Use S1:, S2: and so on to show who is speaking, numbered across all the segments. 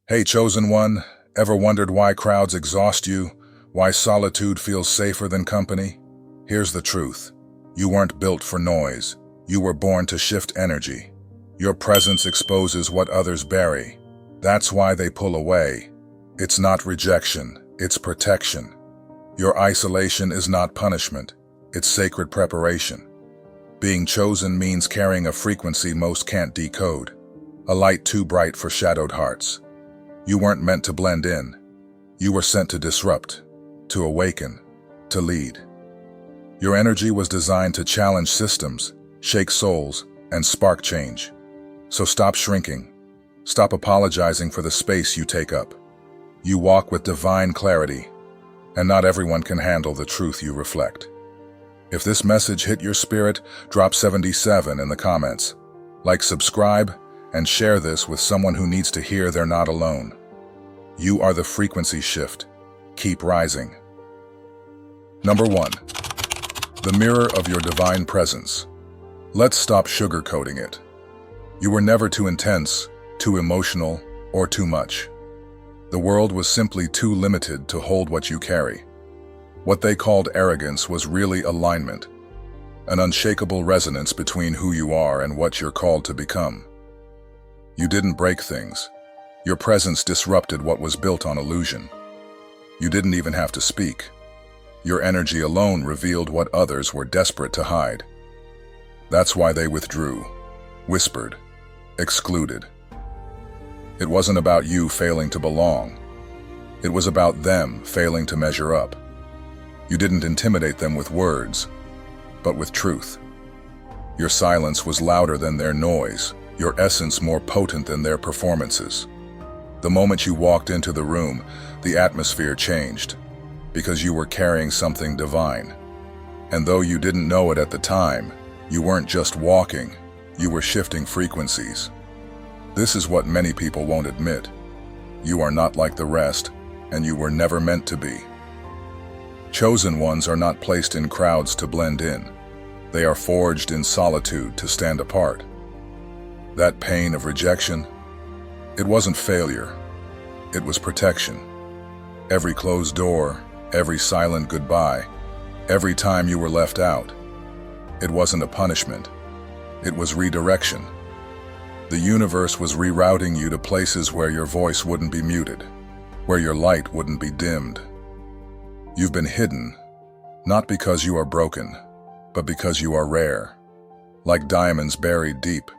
S1: Hey, chosen one, ever wondered why crowds exhaust you? Why solitude feels safer than company? Here's the truth. You weren't built for noise. You were born to shift energy. Your presence exposes what others bury. That's why they pull away. It's not rejection, it's protection. Your isolation is not punishment, it's sacred preparation. Being chosen means carrying a frequency most can't decode, a light too bright for shadowed hearts. You weren't meant to blend in. You were sent to disrupt, to awaken, to lead. Your energy was designed to challenge systems, shake souls, and spark change. So stop shrinking. Stop apologizing for the space you take up. You walk with divine clarity, and not everyone can handle the truth you reflect. If this message hit your spirit, drop 77 in the comments. Like, subscribe, and share this with someone who needs to hear they're not alone. You are the frequency shift. Keep rising. Number 1. The mirror of your divine presence. Let's stop sugarcoating it. You were never too intense, too emotional, or too much. The world was simply too limited to hold what you carry. What they called arrogance was really alignment, an unshakable resonance between who you are and what you're called to become. You didn't break things. Your presence disrupted what was built on illusion. You didn't even have to speak. Your energy alone revealed what others were desperate to hide. That's why they withdrew, whispered, excluded. It wasn't about you failing to belong. It was about them failing to measure up. You didn't intimidate them with words, but with truth. Your silence was louder than their noise, your essence more potent than their performances. The moment you walked into the room, the atmosphere changed, because you were carrying something divine. And though you didn't know it at the time, you weren't just walking, you were shifting frequencies. This is what many people won't admit. You are not like the rest, and you were never meant to be. Chosen ones are not placed in crowds to blend in. They are forged in solitude to stand apart. That pain of rejection, it wasn't failure, it was protection. Every closed door, every silent goodbye, every time you were left out, it wasn't a punishment, it was redirection. The universe was rerouting you to places where your voice wouldn't be muted, where your light wouldn't be dimmed. You've been hidden, not because you are broken, but because you are rare. Like diamonds buried deep,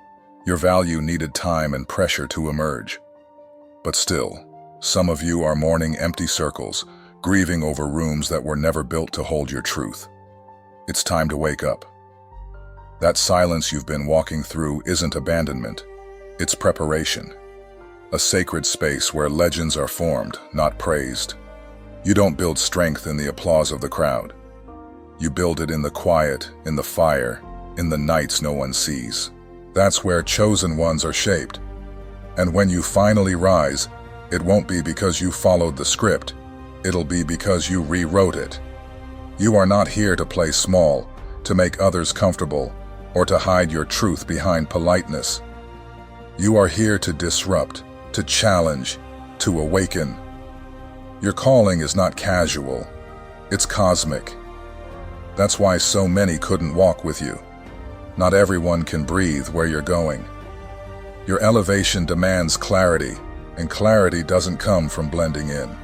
S1: your value needed time and pressure to emerge. But still, some of you are mourning empty circles, grieving over rooms that were never built to hold your truth. It's time to wake up. That silence you've been walking through isn't abandonment, it's preparation. A sacred space where legends are formed, not praised. You don't build strength in the applause of the crowd. You build it in the quiet, in the fire, in the nights no one sees. That's where chosen ones are shaped. And when you finally rise, it won't be because you followed the script, it'll be because you rewrote it. You are not here to play small, to make others comfortable, or to hide your truth behind politeness. You are here to disrupt, to challenge, to awaken. Your calling is not casual, it's cosmic. That's why so many couldn't walk with you. Not everyone can breathe where you're going. Your elevation demands clarity, and clarity doesn't come from blending in.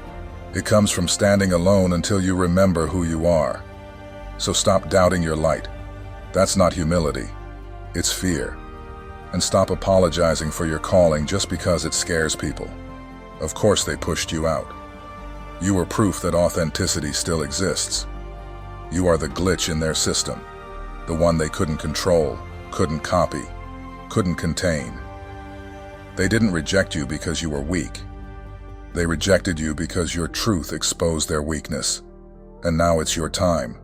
S1: It comes from standing alone until you remember who you are. So stop doubting your light. That's not humility, it's fear. And stop apologizing for your calling just because it scares people. Of course they pushed you out. You were proof that authenticity still exists. You are the glitch in their system, the one they couldn't control, couldn't copy, couldn't contain. They didn't reject you because you were weak. They rejected you because your truth exposed their weakness. And now it's your time.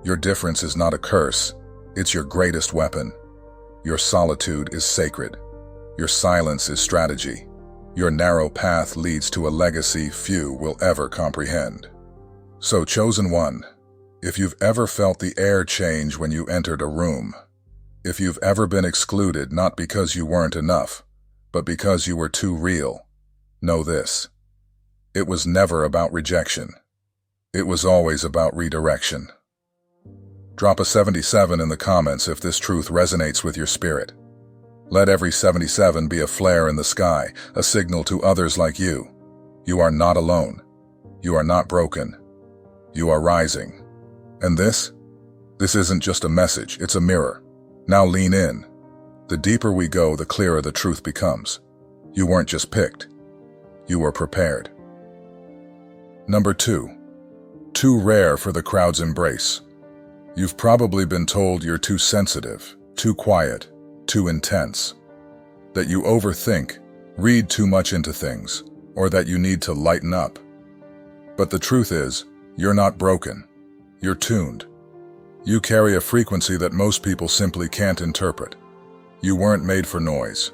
S1: Your difference is not a curse, it's your greatest weapon. Your solitude is sacred. Your silence is strategy. Your narrow path leads to a legacy few will ever comprehend. So, chosen one, if you've ever felt the air change when you entered a room, if you've ever been excluded not because you weren't enough, but because you were too real, know this. It was never about rejection. It was always about redirection. Drop a 77 in the comments if this truth resonates with your spirit. Let every 77 be a flare in the sky, a signal to others like you. You are not alone. You are not broken. You are rising. And this isn't just a message, it's a mirror. Now lean in. The deeper we go, the clearer the truth becomes. You weren't just picked. You were prepared. Number 2. Too rare for the crowd's embrace. You've probably been told you're too sensitive, too quiet, too intense. That you overthink, read too much into things, or that you need to lighten up. But the truth is, you're not broken. You're tuned. You carry a frequency that most people simply can't interpret. You weren't made for noise.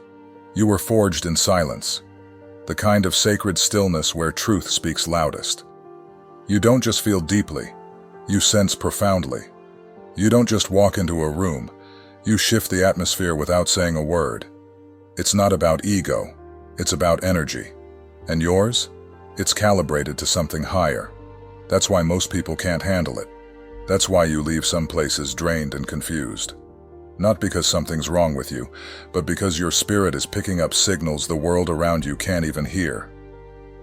S1: You were forged in silence, the kind of sacred stillness where truth speaks loudest. You don't just feel deeply, you sense profoundly. You don't just walk into a room, you shift the atmosphere without saying a word. It's not about ego, it's about energy. And yours? It's calibrated to something higher. That's why most people can't handle it. That's why you leave some places drained and confused. Not because something's wrong with you, but because your spirit is picking up signals the world around you can't even hear.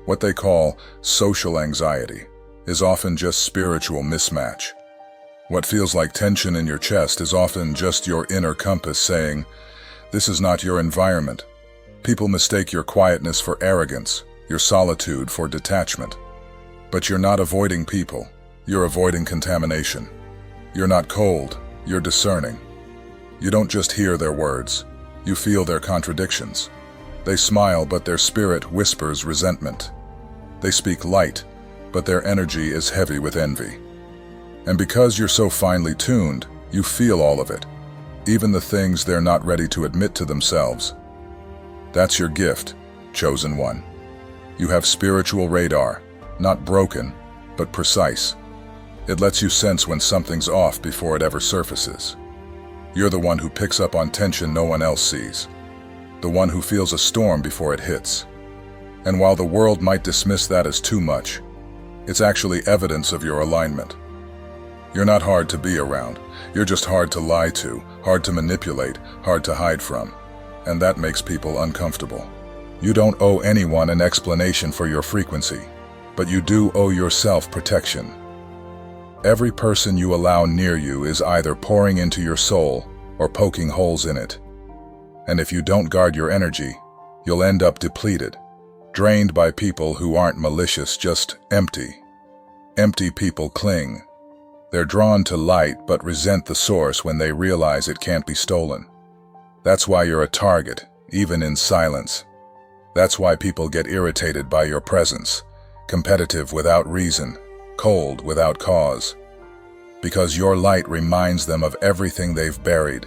S1: What they call social anxiety is often just spiritual mismatch. What feels like tension in your chest is often just your inner compass saying, "This is not your environment." People mistake your quietness for arrogance, your solitude for detachment. But you're not avoiding people, you're avoiding contamination. You're not cold, you're discerning. You don't just hear their words, you feel their contradictions. They smile, but their spirit whispers resentment. They speak light, but their energy is heavy with envy. And because you're so finely tuned, you feel all of it, even the things they're not ready to admit to themselves. That's your gift, chosen one. You have spiritual radar, not broken, but precise. It lets you sense when something's off before it ever surfaces. You're the one who picks up on tension no one else sees, the one who feels a storm before it hits. And while the world might dismiss that as too much, it's actually evidence of your alignment. You're not hard to be around, you're just hard to lie to, hard to manipulate, hard to hide from. And that makes people uncomfortable. You don't owe anyone an explanation for your frequency, but you do owe yourself protection. Every person you allow near you is either pouring into your soul or poking holes in it. And if you don't guard your energy, you'll end up depleted, drained by people who aren't malicious, just empty. Empty people cling. They're drawn to light but resent the source when they realize it can't be stolen. That's why you're a target, even in silence. That's why people get irritated by your presence, competitive without reason, cold without cause. Because your light reminds them of everything they've buried.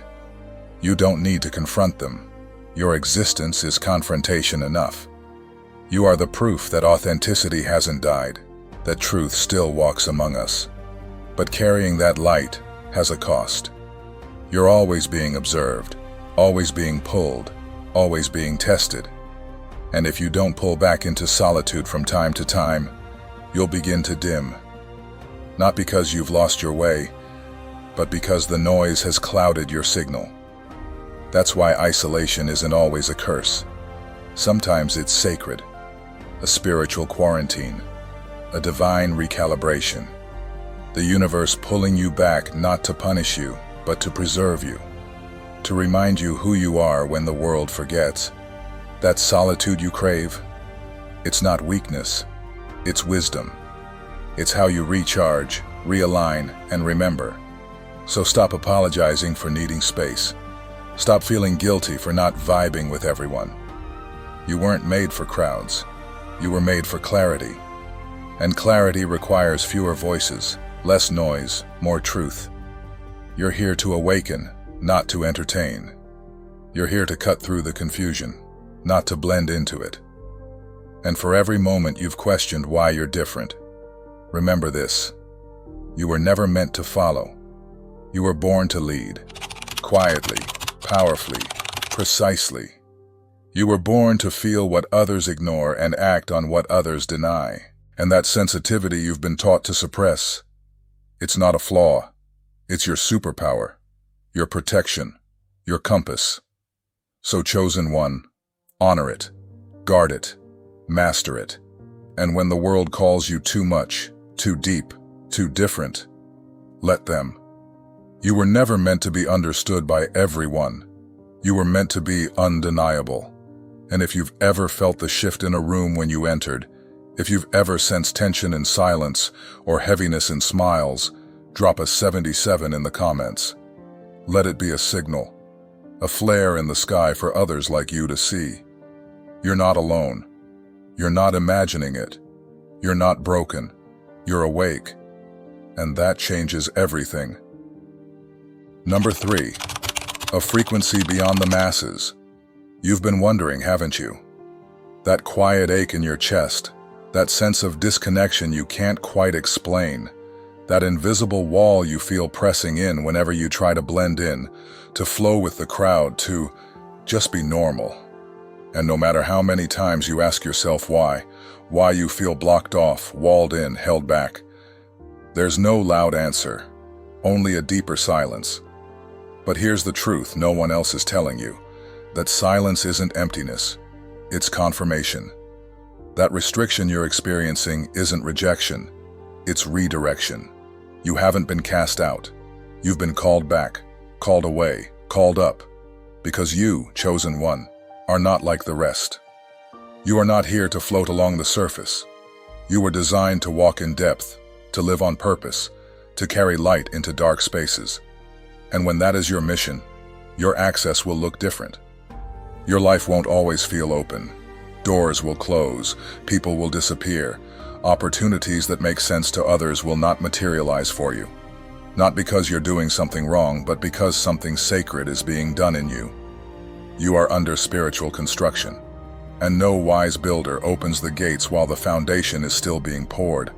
S1: You don't need to confront them. Your existence is confrontation enough. You are the proof that authenticity hasn't died, that truth still walks among us. But carrying that light has a cost. You're always being observed, always being pulled, always being tested. And if you don't pull back into solitude from time to time, you'll begin to dim. Not because you've lost your way, but because the noise has clouded your signal. That's why isolation isn't always a curse. Sometimes it's sacred, a spiritual quarantine, a divine recalibration. The universe pulling you back not to punish you, but to preserve you. To remind you who you are when the world forgets. That solitude you crave, it's not weakness, it's wisdom. It's how you recharge, realign, and remember. So stop apologizing for needing space. Stop feeling guilty for not vibing with everyone. You weren't made for crowds. You were made for clarity. And clarity requires fewer voices, less noise, more truth. You're here to awaken, not to entertain. You're here to cut through the confusion, not to blend into it. And for every moment you've questioned why you're different, remember this: you were never meant to follow. You were born to lead, quietly, powerfully, precisely. You were born to feel what others ignore and act on what others deny. And that sensitivity you've been taught to suppress, it's not a flaw. It's your superpower, your protection, your compass. So, chosen one, honor it, guard it, master it. And when the world calls you too much, too deep, too different, let them. You were never meant to be understood by everyone. You were meant to be undeniable. And if you've ever felt the shift in a room when you entered, if you've ever sensed tension in silence or heaviness in smiles, drop a 77 in the comments. Let it be a signal, a flare in the sky for others like you to see. You're not alone. You're not imagining it. You're not broken. You're awake. And that changes everything. Number 3, a frequency beyond the masses. You've been wondering, haven't you? That quiet ache in your chest, that sense of disconnection you can't quite explain, that invisible wall you feel pressing in whenever you try to blend in, to flow with the crowd, to just be normal. And no matter how many times you ask yourself why you feel blocked off, walled in, held back, there's no loud answer, only a deeper silence. But here's the truth no one else is telling you, that silence isn't emptiness, it's confirmation. That restriction you're experiencing isn't rejection, it's redirection. You haven't been cast out. You've been called back, called away, called up, because you, chosen one, are not like the rest. You are not here to float along the surface. You were designed to walk in depth, to live on purpose, to carry light into dark spaces. And when that is your mission, your access will look different. Your life won't always feel open. Doors will close, people will disappear, opportunities that make sense to others will not materialize for you. Not because you're doing something wrong, but because something sacred is being done in you. You are under spiritual construction, and no wise builder opens the gates while the foundation is still being poured.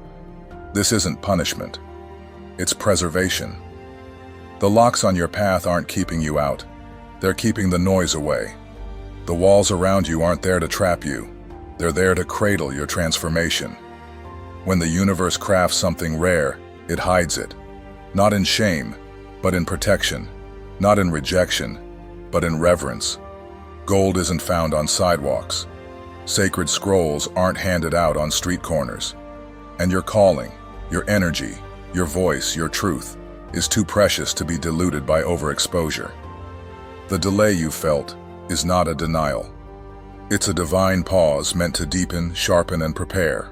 S1: This isn't punishment. It's preservation. The locks on your path aren't keeping you out. They're keeping the noise away. The walls around you aren't there to trap you. They're there to cradle your transformation. When the universe crafts something rare, it hides it. Not in shame, but in protection. Not in rejection, but in reverence. Gold isn't found on sidewalks. Sacred scrolls aren't handed out on street corners. And your calling, your energy, your voice, your truth, is too precious to be diluted by overexposure. The delay you felt is not a denial. It's a divine pause meant to deepen, sharpen, and prepare.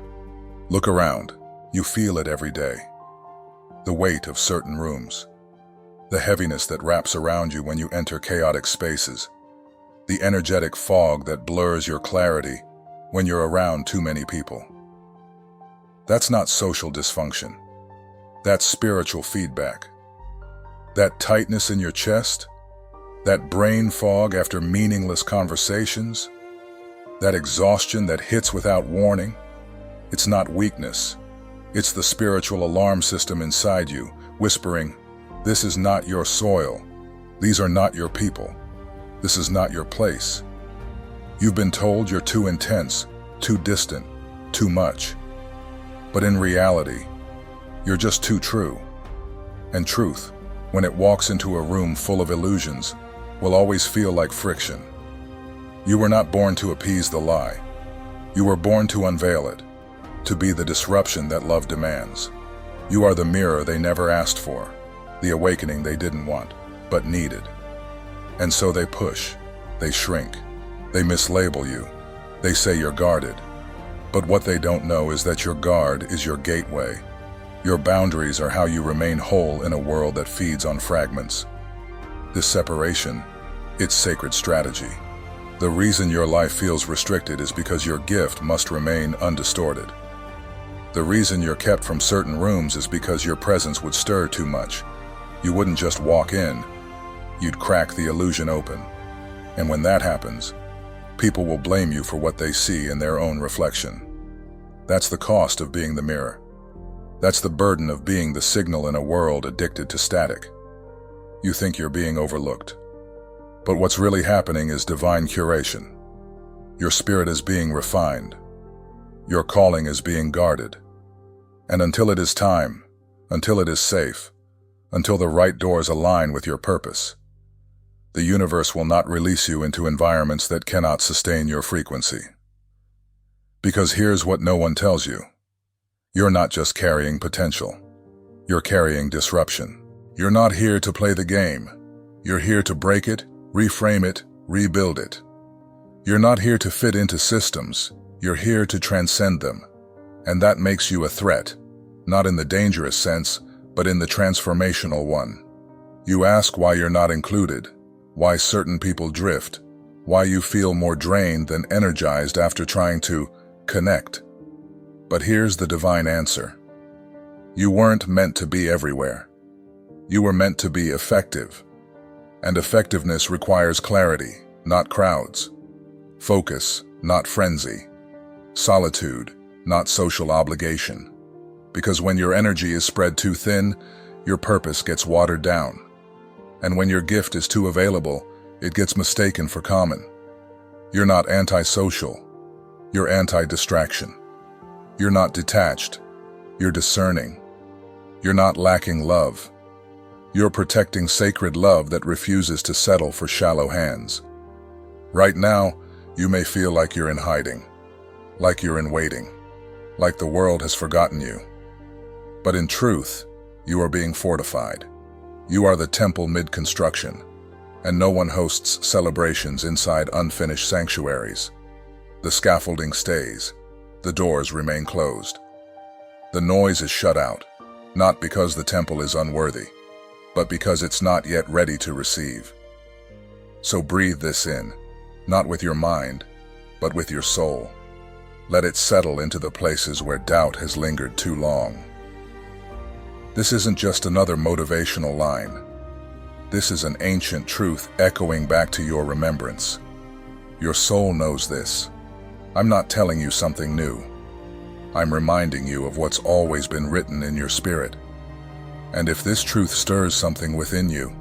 S1: Look around. You feel it every day. The weight of certain rooms. The heaviness that wraps around you when you enter chaotic spaces. The energetic fog that blurs your clarity when you're around too many people. That's not social dysfunction. That's spiritual feedback. That tightness in your chest, that brain fog after meaningless conversations, that exhaustion that hits without warning, it's not weakness. It's the spiritual alarm system inside you, whispering, "This is not your soil. These are not your people. This is not your place." You've been told you're too intense, too distant, too much. But in reality, you're just too true. And truth, when it walks into a room full of illusions, will always feel like friction. You were not born to appease the lie. You were born to unveil it, to be the disruption that love demands. You are the mirror they never asked for, the awakening they didn't want, but needed. And so they push, they shrink, they mislabel you, they say you're guarded. But what they don't know is that your guard is your gateway. Your boundaries are how you remain whole in a world that feeds on fragments. This separation, it's sacred strategy. The reason your life feels restricted is because your gift must remain undistorted. The reason you're kept from certain rooms is because your presence would stir too much. You wouldn't just walk in, you'd crack the illusion open. And when that happens, people will blame you for what they see in their own reflection. That's the cost of being the mirror. That's the burden of being the signal in a world addicted to static. You think you're being overlooked. But what's really happening is divine curation. Your spirit is being refined. Your calling is being guarded. And until it is time, until it is safe, until the right doors align with your purpose, the universe will not release you into environments that cannot sustain your frequency. Because here's what no one tells you. You're not just carrying potential. You're carrying disruption. You're not here to play the game. You're here to break it, reframe it, rebuild it. You're not here to fit into systems. You're here to transcend them. And that makes you a threat, not in the dangerous sense, but in the transformational one. You ask why you're not included, why certain people drift, why you feel more drained than energized after trying to connect. But here's the divine answer. You weren't meant to be everywhere. You were meant to be effective. And effectiveness requires clarity, not crowds. Focus, not frenzy. Solitude, not social obligation. Because when your energy is spread too thin, your purpose gets watered down. And when your gift is too available, it gets mistaken for common. You're not antisocial. You're anti-distraction. You're not detached. You're discerning. You're not lacking love. You're protecting sacred love that refuses to settle for shallow hands. Right now, you may feel like you're in hiding, like you're in waiting, like the world has forgotten you. But in truth, you are being fortified. You are the temple mid-construction, and no one hosts celebrations inside unfinished sanctuaries. The scaffolding stays. The doors remain closed. The noise is shut out, not because the temple is unworthy, but because it's not yet ready to receive. So breathe this in, not with your mind, but with your soul. Let it settle into the places where doubt has lingered too long. This isn't just another motivational line. This is an ancient truth echoing back to your remembrance. Your soul knows this. I'm not telling you something new. I'm reminding you of what's always been written in your spirit. And if this truth stirs something within you,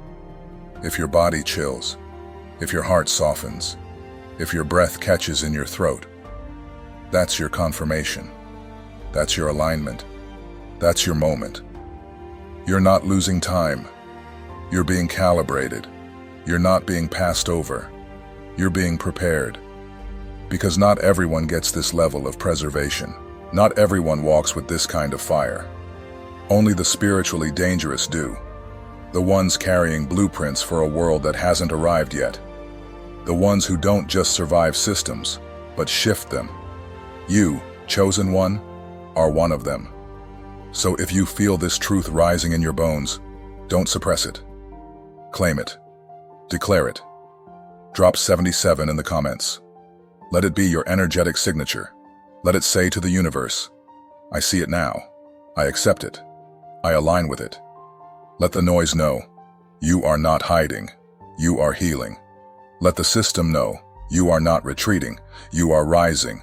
S1: if your body chills, if your heart softens, if your breath catches in your throat, that's your confirmation. That's your alignment. That's your moment. You're not losing time. You're being calibrated. You're not being passed over. You're being prepared. Because not everyone gets this level of preservation. Not everyone walks with this kind of fire. Only the spiritually dangerous do. The ones carrying blueprints for a world that hasn't arrived yet. The ones who don't just survive systems, but shift them. You, chosen one, are one of them. So if you feel this truth rising in your bones, don't suppress it. Claim it. Declare it. Drop 77 in the comments. Let it be your energetic signature. Let it say to the universe, I see it now. I accept it. I align with it. Let the noise know, you are not hiding. You are healing. Let the system know, you are not retreating. You are rising.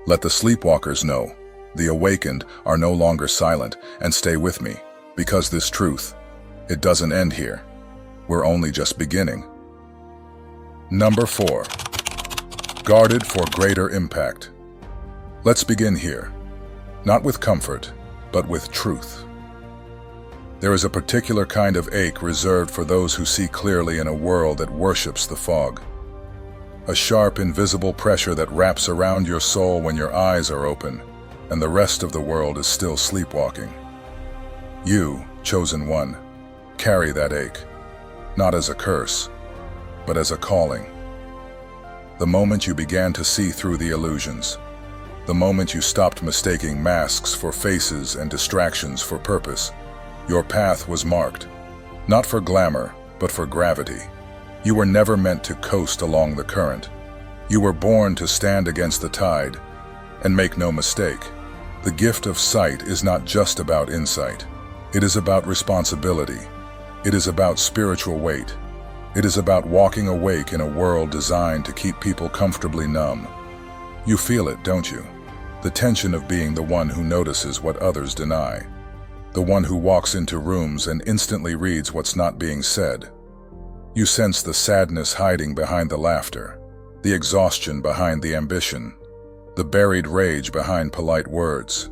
S1: Let the sleepwalkers know, the awakened are no longer silent, and stay with me, because this truth, it doesn't end here. We're only just beginning. Number 4. Guarded for greater impact. Let's begin here. Not with comfort, but with truth. There is a particular kind of ache reserved for those who see clearly in a world that worships the fog. A sharp, invisible pressure that wraps around your soul when your eyes are open, and the rest of the world is still sleepwalking. You, chosen one, carry that ache, not as a curse, but as a calling. The moment you began to see through the illusions, the moment you stopped mistaking masks for faces and distractions for purpose, your path was marked, not for glamour, but for gravity. You were never meant to coast along the current. You were born to stand against the tide. And make no mistake, the gift of sight is not just about insight. It is about responsibility. It is about spiritual weight. It is about walking awake in a world designed to keep people comfortably numb. You feel it, don't you? The tension of being the one who notices what others deny. The one who walks into rooms and instantly reads what's not being said. You sense the sadness hiding behind the laughter, the exhaustion behind the ambition, the buried rage behind polite words.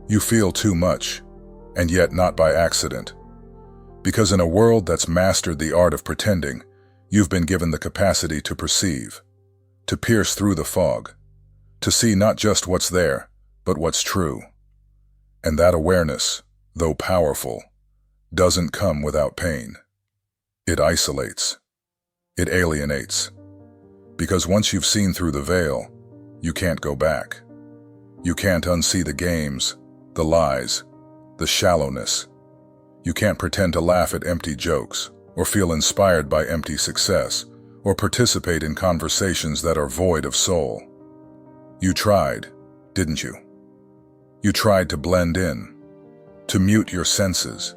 S1: You feel too much, and yet not by accident. Because in a world that's mastered the art of pretending, you've been given the capacity to perceive, to pierce through the fog, to see not just what's there, but what's true. And that awareness, though powerful, doesn't come without pain. It isolates. It alienates. Because once you've seen through the veil, you can't go back. You can't unsee the games, the lies, the shallowness. You can't pretend to laugh at empty jokes, or feel inspired by empty success, or participate in conversations that are void of soul. You tried, didn't you? You tried to blend in, to mute your senses,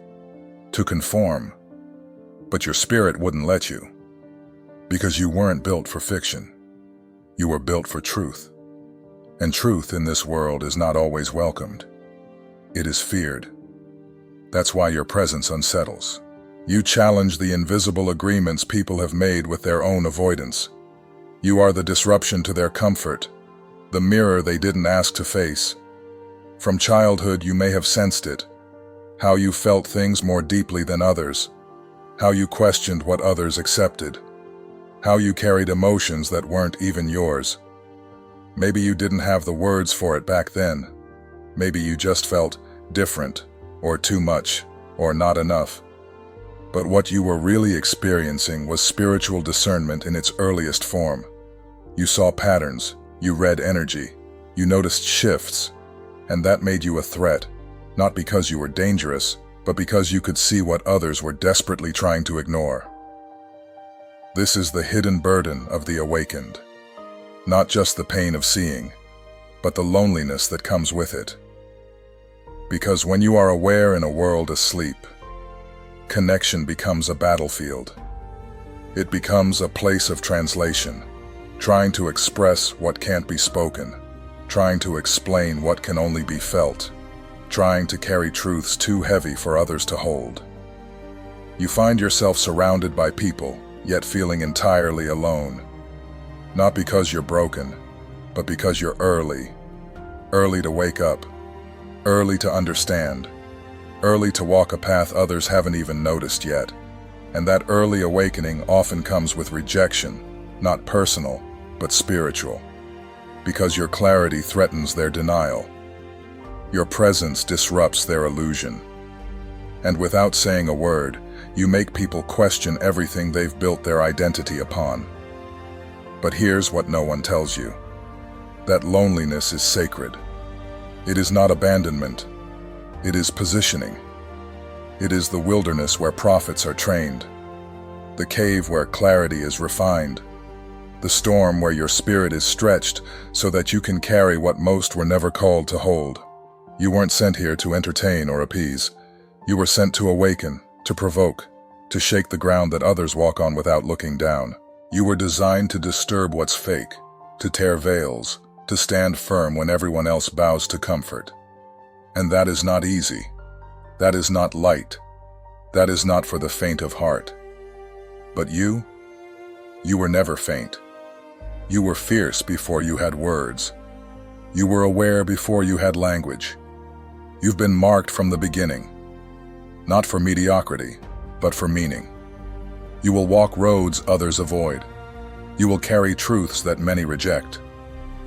S1: to conform, but your spirit wouldn't let you. Because you weren't built for fiction. You were built for truth. And truth in this world is not always welcomed. It is feared. That's why your presence unsettles. You challenge the invisible agreements people have made with their own avoidance. You are the disruption to their comfort, the mirror they didn't ask to face. From childhood, you may have sensed it, how you felt things more deeply than others, how you questioned what others accepted, how you carried emotions that weren't even yours. Maybe you didn't have the words for it back then. Maybe you just felt different, or too much, or not enough. But what you were really experiencing was spiritual discernment in its earliest form. You saw patterns, you read energy, you noticed shifts, and that made you a threat, not because you were dangerous, but because you could see what others were desperately trying to ignore. This is the hidden burden of the awakened. Not just the pain of seeing, but the loneliness that comes with it. Because when you are aware in a world asleep, connection becomes a battlefield. It becomes a place of translation, trying to express what can't be spoken, trying to explain what can only be felt, trying to carry truths too heavy for others to hold. You find yourself surrounded by people, yet feeling entirely alone. Not because you're broken, but because you're early to wake up, early to understand, early to walk a path others haven't even noticed yet. And that early awakening often comes with rejection, not personal, but spiritual. Because your clarity threatens their denial. Your presence disrupts their illusion. And without saying a word, you make people question everything they've built their identity upon. But here's what no one tells you. That loneliness is sacred. It is not abandonment. It is positioning. It is the wilderness where prophets are trained. The cave where clarity is refined. The storm where your spirit is stretched so that you can carry what most were never called to hold. You weren't sent here to entertain or appease. You were sent to awaken, to provoke, to shake the ground that others walk on without looking down. You were designed to disturb what's fake, to tear veils, to stand firm when everyone else bows to comfort. And that is not easy. That is not light. That is not for the faint of heart. But you were never faint. You were fierce before you had words. You were aware before you had language. You've been marked from the beginning, not for mediocrity, but for meaning. You will walk roads others avoid. You will carry truths that many reject.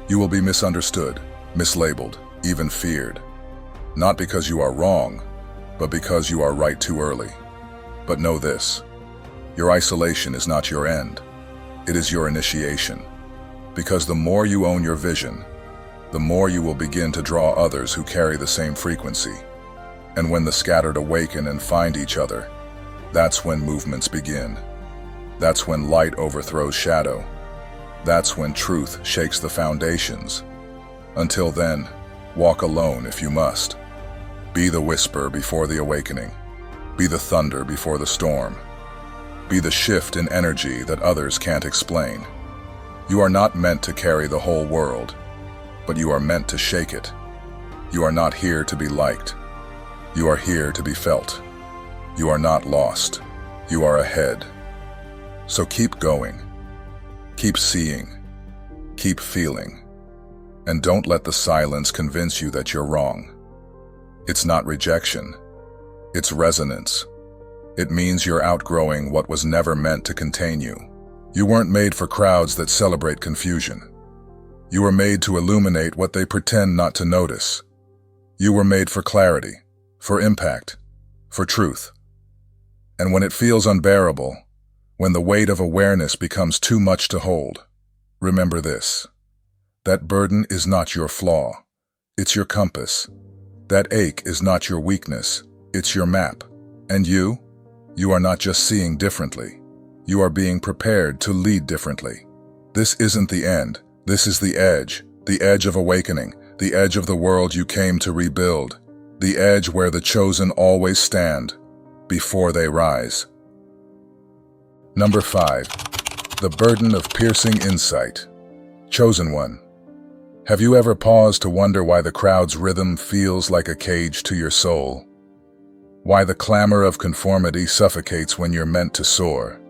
S1: You will be misunderstood, mislabeled, even feared. Not because you are wrong, but because you are right too early. But know this, your isolation is not your end. It is your initiation. Because the more you own your vision, the more you will begin to draw others who carry the same frequency. And when the scattered awaken and find each other, that's when movements begin. That's when light overthrows shadow. That's when truth shakes the foundations. Until then, walk alone if you must. Be the whisper before the awakening. Be the thunder before the storm. Be the shift in energy that others can't explain. You are not meant to carry the whole world, but you are meant to shake it. You are not here to be liked. You are here to be felt. You are not lost. You are ahead. So keep going. Keep seeing. Keep feeling. And don't let the silence convince you that you're wrong. It's not rejection. It's resonance. It means you're outgrowing what was never meant to contain you. You weren't made for crowds that celebrate confusion. You were made to illuminate what they pretend not to notice. You were made for clarity, for impact, for truth. And when it feels unbearable, when the weight of awareness becomes too much to hold, remember this. That burden is not your flaw. It's your compass. That ache is not your weakness. It's your map. And you are not just seeing differently. You are being prepared to lead differently. This isn't the end. This is the edge of awakening, the edge of the world you came to rebuild, the edge where the chosen always stand before they rise. Number 5. The burden of piercing insight. Chosen one. Have you ever paused to wonder why the crowd's rhythm feels like a cage to your soul? Why the clamor of conformity suffocates when you're meant to soar?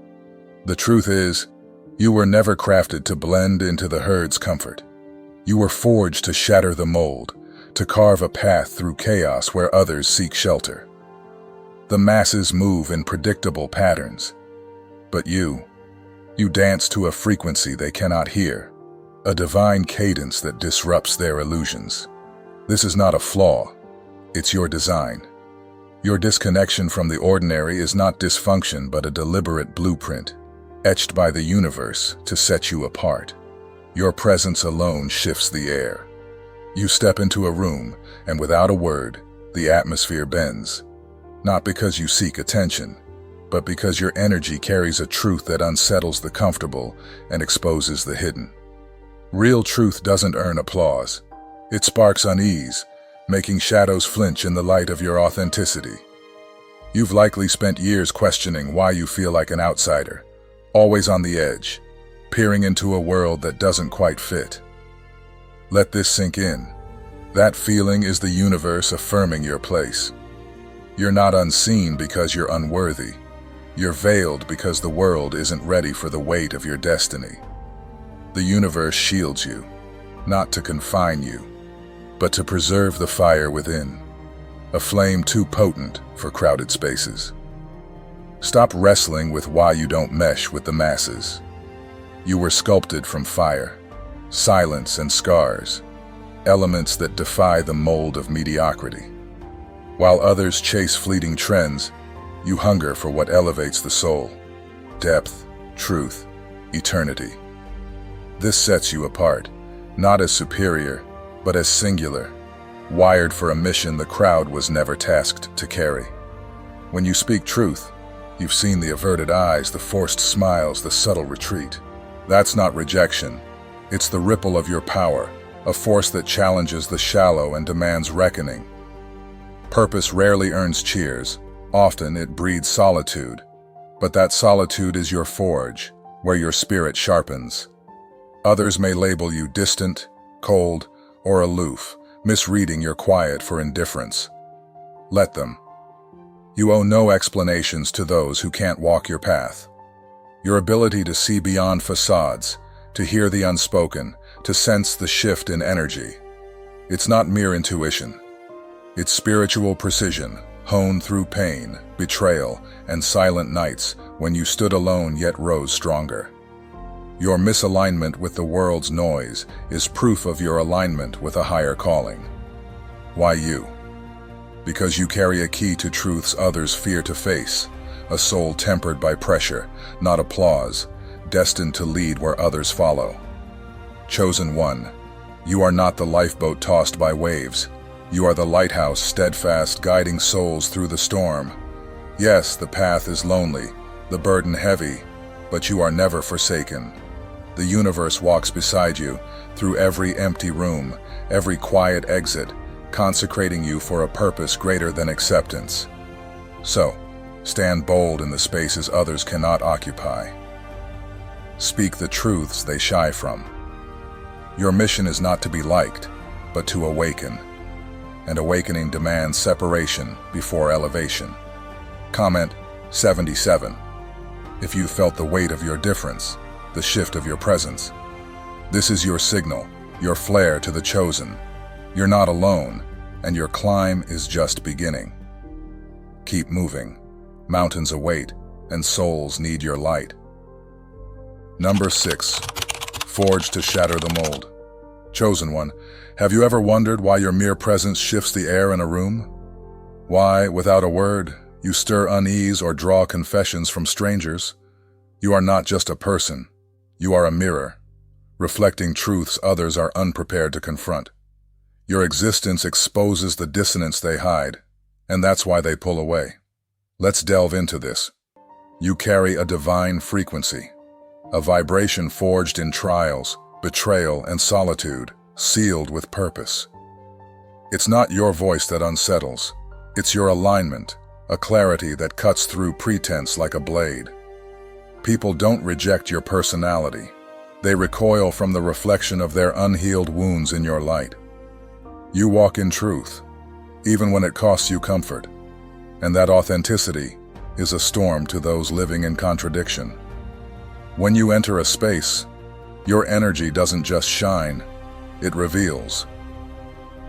S1: The truth is, you were never crafted to blend into the herd's comfort. You were forged to shatter the mold, to carve a path through chaos where others seek shelter. The masses move in predictable patterns, but you dance to a frequency they cannot hear, a divine cadence that disrupts their illusions. This is not a flaw, it's your design. Your disconnection from the ordinary is not dysfunction but a deliberate blueprint, etched by the universe to set you apart. Your presence alone shifts the air. You step into a room, and without a word, the atmosphere bends. Not because you seek attention, but because your energy carries a truth that unsettles the comfortable and exposes the hidden. Real truth doesn't earn applause. It sparks unease, making shadows flinch in the light of your authenticity. You've likely spent years questioning why you feel like an outsider, always on the edge, peering into a world that doesn't quite fit. Let this sink in. That feeling is the universe affirming your place. You're not unseen because you're unworthy. You're veiled because the world isn't ready for the weight of your destiny. The universe shields you, not to confine you, but to preserve the fire within, a flame too potent for crowded spaces. Stop wrestling with why you don't mesh with the masses. You were sculpted from fire, silence, and scars, elements that defy the mold of mediocrity. While others chase fleeting trends, you hunger for what elevates the soul, depth, truth, eternity. This sets you apart, not as superior, but as singular, wired for a mission the crowd was never tasked to carry. When you speak truth, you've seen the averted eyes, the forced smiles, the subtle retreat. That's not rejection. It's the ripple of your power, a force that challenges the shallow and demands reckoning. Purpose rarely earns cheers. Often it breeds solitude. But that solitude is your forge, where your spirit sharpens. Others may label you distant, cold, or aloof, misreading your quiet for indifference. Let them. You owe no explanations to those who can't walk your path. Your ability to see beyond facades, to hear the unspoken, to sense the shift in energy. It's not mere intuition. It's spiritual precision, honed through pain, betrayal, and silent nights when you stood alone yet rose stronger. Your misalignment with the world's noise is proof of your alignment with a higher calling. Why you? Because you carry a key to truths others fear to face, a soul tempered by pressure, not applause, destined to lead where others follow. Chosen one, you are not the lifeboat tossed by waves. You are the lighthouse steadfast guiding souls through the storm. Yes, the path is lonely, the burden heavy, but you are never forsaken. The universe walks beside you through every empty room, every quiet exit, consecrating you for a purpose greater than acceptance. So, stand bold in the spaces others cannot occupy. Speak the truths they shy from. Your mission is not to be liked, but to awaken. And awakening demands separation before elevation. Comment 77 if you felt the weight of your difference, the shift of your presence. This is your signal, your flare to the chosen. You're not alone, and your climb is just beginning. Keep moving. Mountains await, and souls need your light. Number 6. Forged to shatter the mold. Chosen one, have you ever wondered why your mere presence shifts the air in a room? Why, without a word, you stir unease or draw confessions from strangers? You are not just a person. You are a mirror, reflecting truths others are unprepared to confront. Your existence exposes the dissonance they hide, and that's why they pull away. Let's delve into this. You carry a divine frequency, a vibration forged in trials, betrayal, and solitude, sealed with purpose. It's not your voice that unsettles. It's your alignment, a clarity that cuts through pretense like a blade. People don't reject your personality. They recoil from the reflection of their unhealed wounds in your light. You walk in truth, even when it costs you comfort, and that authenticity is a storm to those living in contradiction. When you enter a space, your energy doesn't just shine, it reveals.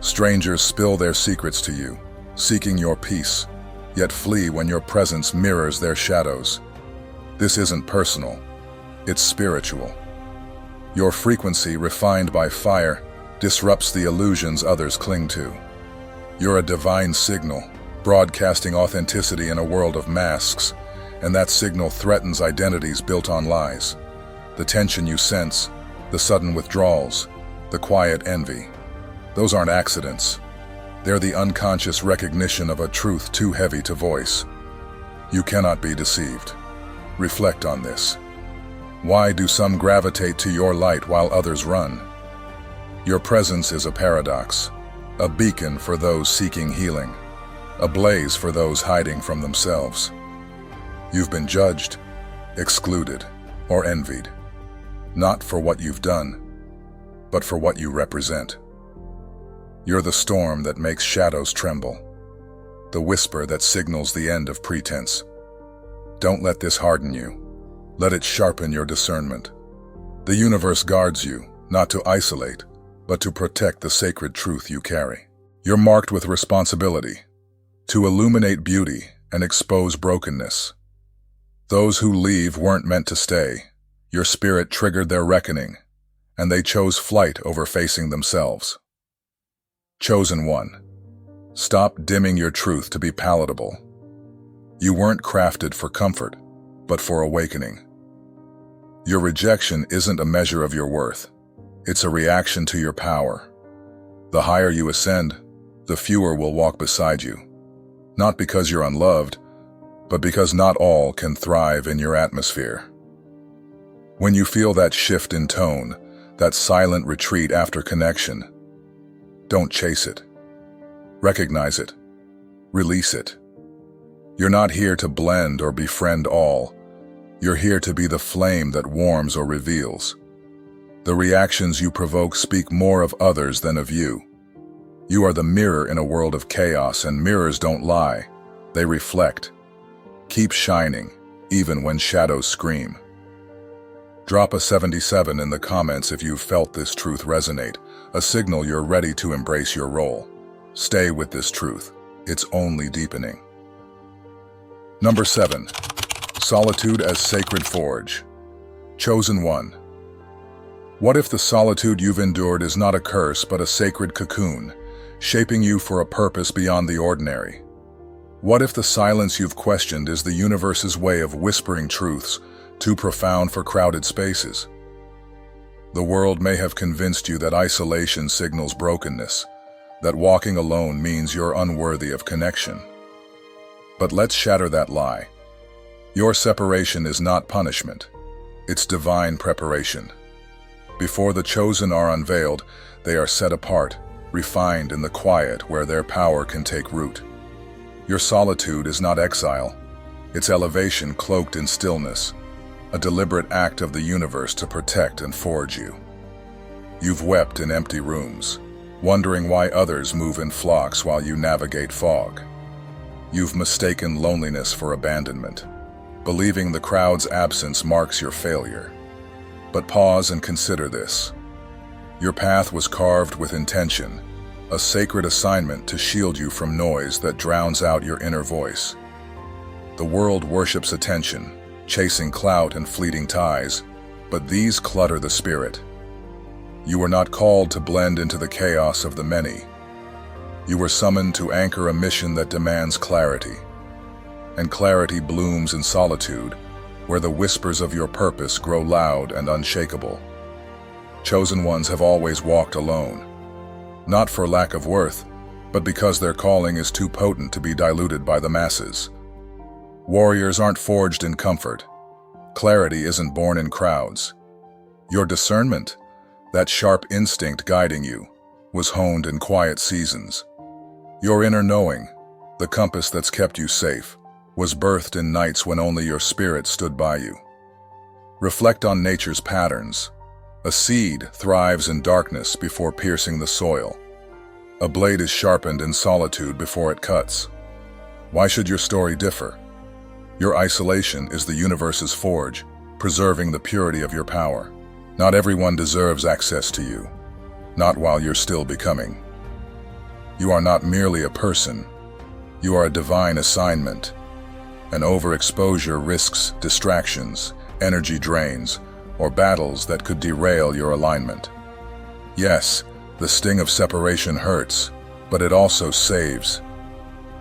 S1: Strangers spill their secrets to you, seeking your peace, yet flee when your presence mirrors their shadows. This isn't personal, it's spiritual. Your frequency, refined by fire, disrupts the illusions others cling to. You're a divine signal, broadcasting authenticity in a world of masks, and that signal threatens identities built on lies. The tension you sense, the sudden withdrawals, the quiet envy. Those aren't accidents. They're the unconscious recognition of a truth too heavy to voice. You cannot be deceived. Reflect on this. Why do some gravitate to your light while others run? Your presence is a paradox, a beacon for those seeking healing, a blaze for those hiding from themselves. You've been judged, excluded, or envied, not for what you've done, but for what you represent. You're the storm that makes shadows tremble, the whisper that signals the end of pretense. Don't let this harden you. Let it sharpen your discernment. The universe guards you, not to isolate, but to protect the sacred truth you carry. You're marked with responsibility, to illuminate beauty and expose brokenness. Those who leave weren't meant to stay. Your spirit triggered their reckoning, and they chose flight over facing themselves. Chosen one, stop dimming your truth to be palatable. You weren't crafted for comfort, but for awakening. Your rejection isn't a measure of your worth. It's a reaction to your power. The higher you ascend, the fewer will walk beside you. Not because you're unloved, but because not all can thrive in your atmosphere. When you feel that shift in tone, that silent retreat after connection, don't chase it. Recognize it. Release it. You're not here to blend or befriend all. You're here to be the flame that warms or reveals. The reactions you provoke speak more of others than of you. You are the mirror in a world of chaos, and mirrors don't lie. They reflect. Keep shining, even when shadows scream. Drop a 77 in the comments if you've felt this truth resonate, a signal you're ready to embrace your role. Stay with this truth. It's only deepening. Number 7. Solitude as sacred forge. Chosen one. What if the solitude you've endured is not a curse but a sacred cocoon, shaping you for a purpose beyond the ordinary? What if the silence you've questioned is the universe's way of whispering truths too profound for crowded spaces? The world may have convinced you that isolation signals brokenness, that walking alone means you're unworthy of connection. But let's shatter that lie. Your separation is not punishment. It's divine preparation. Before the chosen are unveiled, they are set apart, refined in the quiet where their power can take root. Your solitude is not exile. It's elevation cloaked in stillness, a deliberate act of the universe to protect and forge you. You've wept in empty rooms, wondering why others move in flocks while you navigate fog. You've mistaken loneliness for abandonment, believing the crowd's absence marks your failure. But pause and consider this. Your path was carved with intention, a sacred assignment to shield you from noise that drowns out your inner voice. The world worships attention, chasing clout and fleeting ties, but these clutter the spirit. You were not called to blend into the chaos of the many. You were summoned to anchor a mission that demands clarity. And clarity blooms in solitude, where the whispers of your purpose grow loud and unshakable. Chosen ones have always walked alone, not for lack of worth, but because their calling is too potent to be diluted by the masses. Warriors aren't forged in comfort. Clarity isn't born in crowds. Your discernment, that sharp instinct guiding you, was honed in quiet seasons. Your inner knowing, the compass that's kept you safe, was birthed in nights when only your spirit stood by you. Reflect on nature's patterns. A seed thrives in darkness before piercing the soil. A blade is sharpened in solitude before it cuts. Why should your story differ? Your isolation is the universe's forge, preserving the purity of your power. Not everyone deserves access to you, not while you're still becoming. You are not merely a person. You are a divine assignment. An overexposure risks distractions, energy drains, or battles that could derail your alignment. Yes, the sting of separation hurts, but it also saves.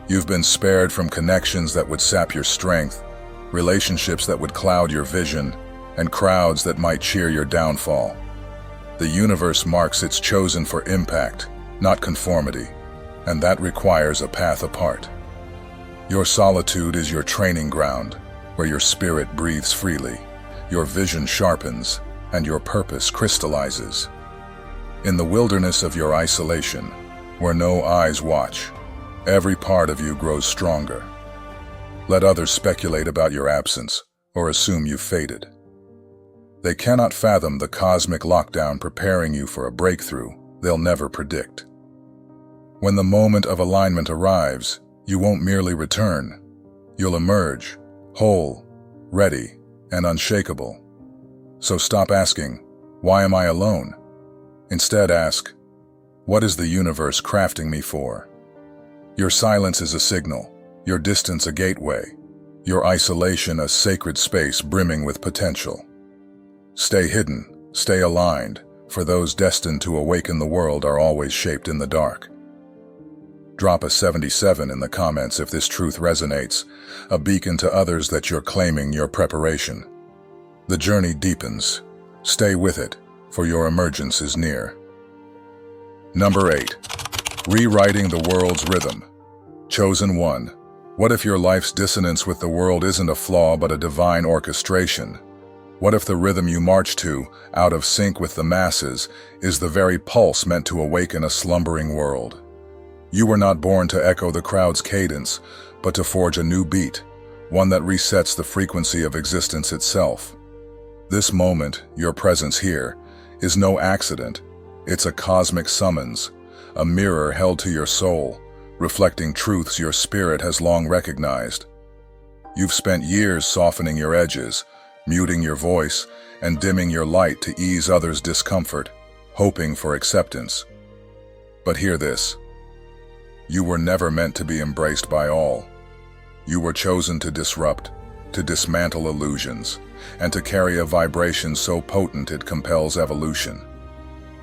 S1: You've been spared from connections that would sap your strength, relationships that would cloud your vision, and crowds that might cheer your downfall. The universe marks its chosen for impact, not conformity, and that requires a path apart. Your solitude is your training ground, where your spirit breathes freely, your vision sharpens, and your purpose crystallizes. In the wilderness of your isolation, where no eyes watch, every part of you grows stronger. Let others speculate about your absence or assume you've faded. They cannot fathom the cosmic lockdown preparing you for a breakthrough they'll never predict. When the moment of alignment arrives, you won't merely return. You'll emerge, whole, ready, and unshakable. So stop asking, "Why am I alone?" Instead ask, "What is the universe crafting me for?" Your silence is a signal, your distance a gateway, your isolation a sacred space brimming with potential. Stay hidden, stay aligned, for those destined to awaken the world are always shaped in the dark. Drop a 77 in the comments if this truth resonates, a beacon to others that you're claiming your preparation. The journey deepens. Stay with it, for your emergence is near. Number 8. Rewriting the world's rhythm. Chosen one. What if your life's dissonance with the world isn't a flaw but a divine orchestration? What if the rhythm you march to, out of sync with the masses, is the very pulse meant to awaken a slumbering world? You were not born to echo the crowd's cadence, but to forge a new beat, one that resets the frequency of existence itself. This moment, your presence here, is no accident. It's a cosmic summons, a mirror held to your soul, reflecting truths your spirit has long recognized. You've spent years softening your edges, muting your voice, and dimming your light to ease others' discomfort, hoping for acceptance. But hear this. You were never meant to be embraced by all. You were chosen to disrupt, to dismantle illusions, and to carry a vibration so potent it compels evolution.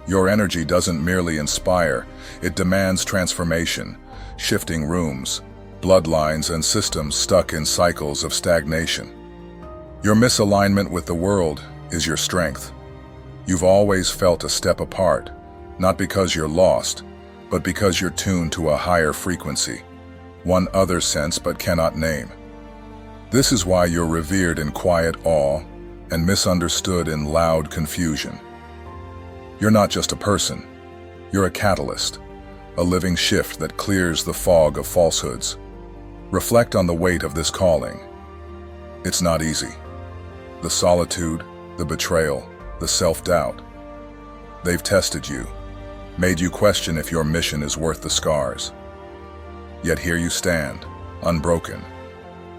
S1: Your energy doesn't merely inspire, it demands transformation, shifting rooms, bloodlines, and systems stuck in cycles of stagnation. Your misalignment with the world is your strength. You've always felt a step apart, not because you're lost, but because you're tuned to a higher frequency, one others sense but cannot name. This is why you're revered in quiet awe and misunderstood in loud confusion. You're not just a person, you're a catalyst, a living shift that clears the fog of falsehoods. Reflect on the weight of this calling. It's not easy. The solitude, the betrayal, the self-doubt. They've tested you, made you question if your mission is worth the scars. Yet here you stand, unbroken,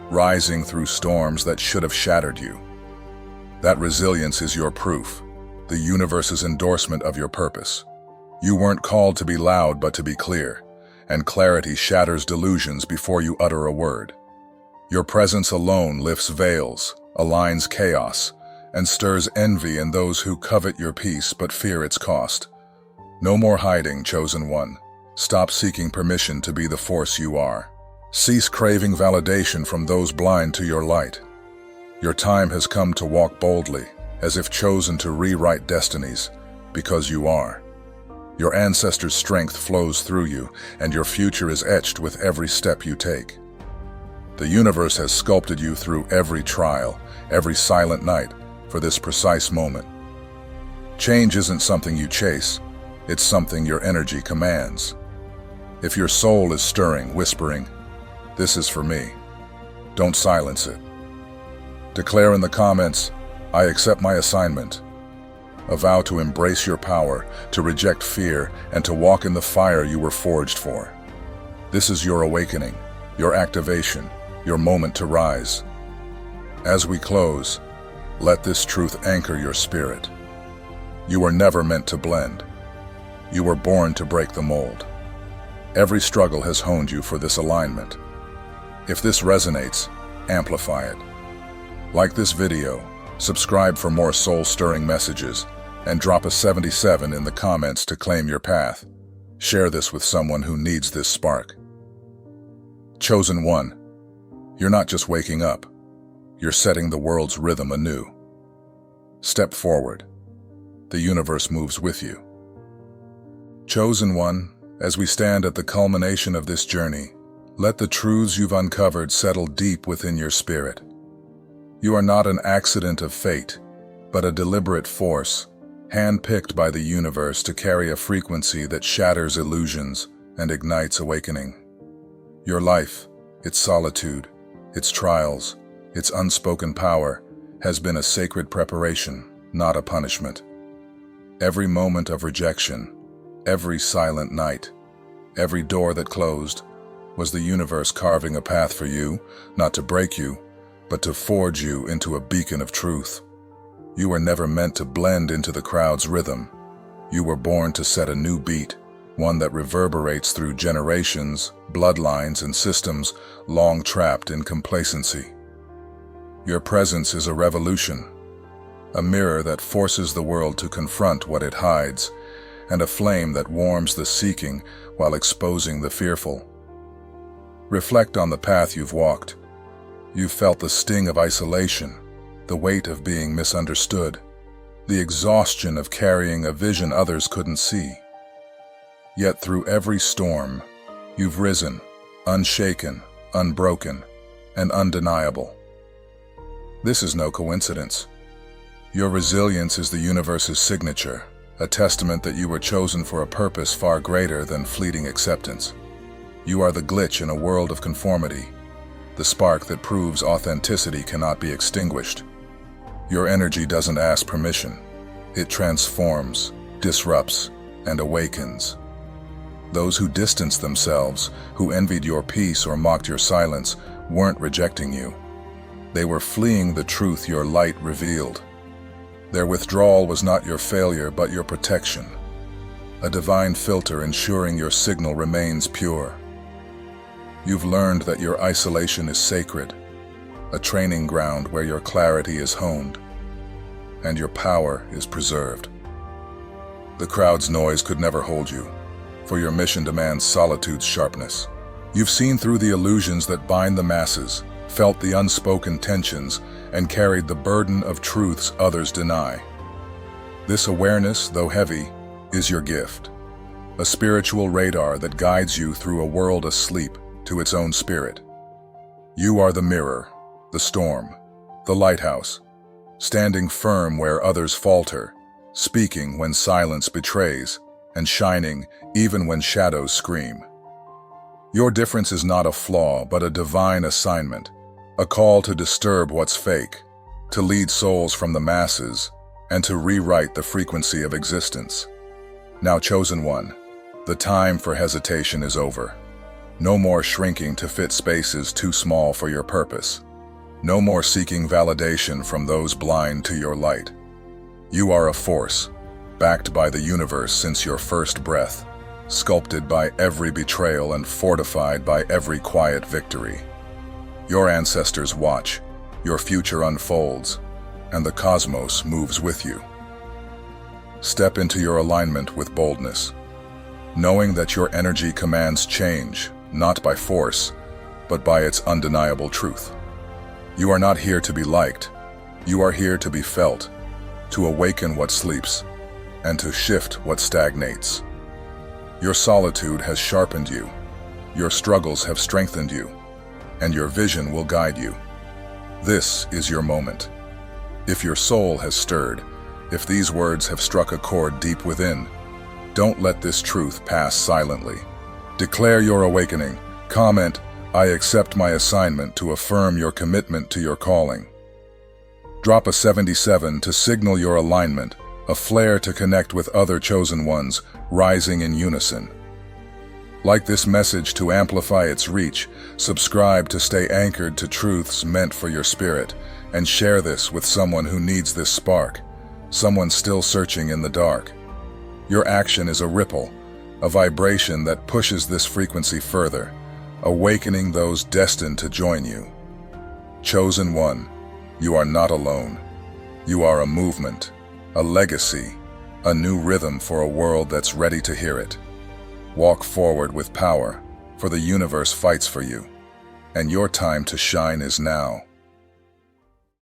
S1: rising through storms that should have shattered you. That resilience is your proof, the universe's endorsement of your purpose. You weren't called to be loud but to be clear, and clarity shatters delusions before you utter a word. Your presence alone lifts veils, aligns chaos, and stirs envy in those who covet your peace but fear its cost. No more hiding, chosen one. Stop seeking permission to be the force you are. Cease craving validation from those blind to your light. Your time has come to walk boldly, as if chosen to rewrite destinies, because you are. Your ancestors' strength flows through you, and your future is etched with every step you take. The universe has sculpted you through every trial, every silent night, for this precise moment. Change isn't something you chase, it's something your energy commands. If your soul is stirring, whispering, "This is for me," don't silence it. Declare in the comments, "I accept my assignment." A vow to embrace your power, to reject fear, and to walk in the fire you were forged for. This is your awakening, your activation, your moment to rise. As we close, let this truth anchor your spirit. You were never meant to blend. You were born to break the mold. Every struggle has honed you for this alignment. If this resonates, amplify it. Like this video, subscribe for more soul-stirring messages, and drop a 77 in the comments to claim your path. Share this with someone who needs this spark. Chosen one, you're not just waking up, you're setting the world's rhythm anew. Step forward. The universe moves with you. Chosen one, as we stand at the culmination of this journey, let the truths you've uncovered settle deep within your spirit. You are not an accident of fate, but a deliberate force, hand-picked by the universe to carry a frequency that shatters illusions and ignites awakening. Your life, its solitude, its trials, its unspoken power, has been a sacred preparation, not a punishment. Every moment of rejection, every silent night, every door that closed, was the universe carving a path for you, not to break you, but to forge you into a beacon of truth. You were never meant to blend into the crowd's rhythm. You were born to set a new beat, one that reverberates through generations, bloodlines, and systems long trapped in complacency. Your presence is a revolution, a mirror that forces the world to confront what it hides, and a flame that warms the seeking while exposing the fearful. Reflect on the path you've walked. You've felt the sting of isolation, the weight of being misunderstood, the exhaustion of carrying a vision others couldn't see. Yet through every storm, you've risen, unshaken, unbroken, and undeniable. This is no coincidence. Your resilience is the universe's signature, a testament that you were chosen for a purpose far greater than fleeting acceptance. You are the glitch in a world of conformity, the spark that proves authenticity cannot be extinguished. Your energy doesn't ask permission. It transforms, disrupts, and awakens. Those who distanced themselves, who envied your peace or mocked your silence, weren't rejecting you. They were fleeing the truth your light revealed. Their withdrawal was not your failure, but your protection, a divine filter ensuring your signal remains pure. You've learned that your isolation is sacred, a training ground where your clarity is honed, and your power is preserved. The crowd's noise could never hold you, for your mission demands solitude's sharpness. You've seen through the illusions that bind the masses, felt the unspoken tensions, and carried the burden of truths others deny. This awareness, though heavy, is your gift, a spiritual radar that guides you through a world asleep to its own spirit. You are the mirror, the storm, the lighthouse, standing firm where others falter, speaking when silence betrays, and shining even when shadows scream. Your difference is not a flaw, but a divine assignment, a call to disturb what's fake, to lead souls from the masses, and to rewrite the frequency of existence. Now, chosen one, the time for hesitation is over. No more shrinking to fit spaces too small for your purpose. No more seeking validation from those blind to your light. You are a force, backed by the universe since your first breath, sculpted by every betrayal and fortified by every quiet victory. Your ancestors watch, your future unfolds, and the cosmos moves with you. Step into your alignment with boldness, knowing that your energy commands change, not by force, but by its undeniable truth. You are not here to be liked. You are here to be felt, to awaken what sleeps, and to shift what stagnates. Your solitude has sharpened you, your struggles have strengthened you, and your vision will guide you. This is your moment. If your soul has stirred, if these words have struck a chord deep within, don't let this truth pass silently. Declare your awakening. Comment, "I accept my assignment," to affirm your commitment to your calling. Drop a 77 to signal your alignment, a flare to connect with other chosen ones, rising in unison. Like this message to amplify its reach, subscribe to stay anchored to truths meant for your spirit, and share this with someone who needs this spark, someone still searching in the dark. Your action is a ripple, a vibration that pushes this frequency further, awakening those destined to join you. Chosen one, you are not alone. You are a movement, a legacy, a new rhythm for a world that's ready to hear it. Walk forward with power, for the universe fights for you, and your time to shine is now.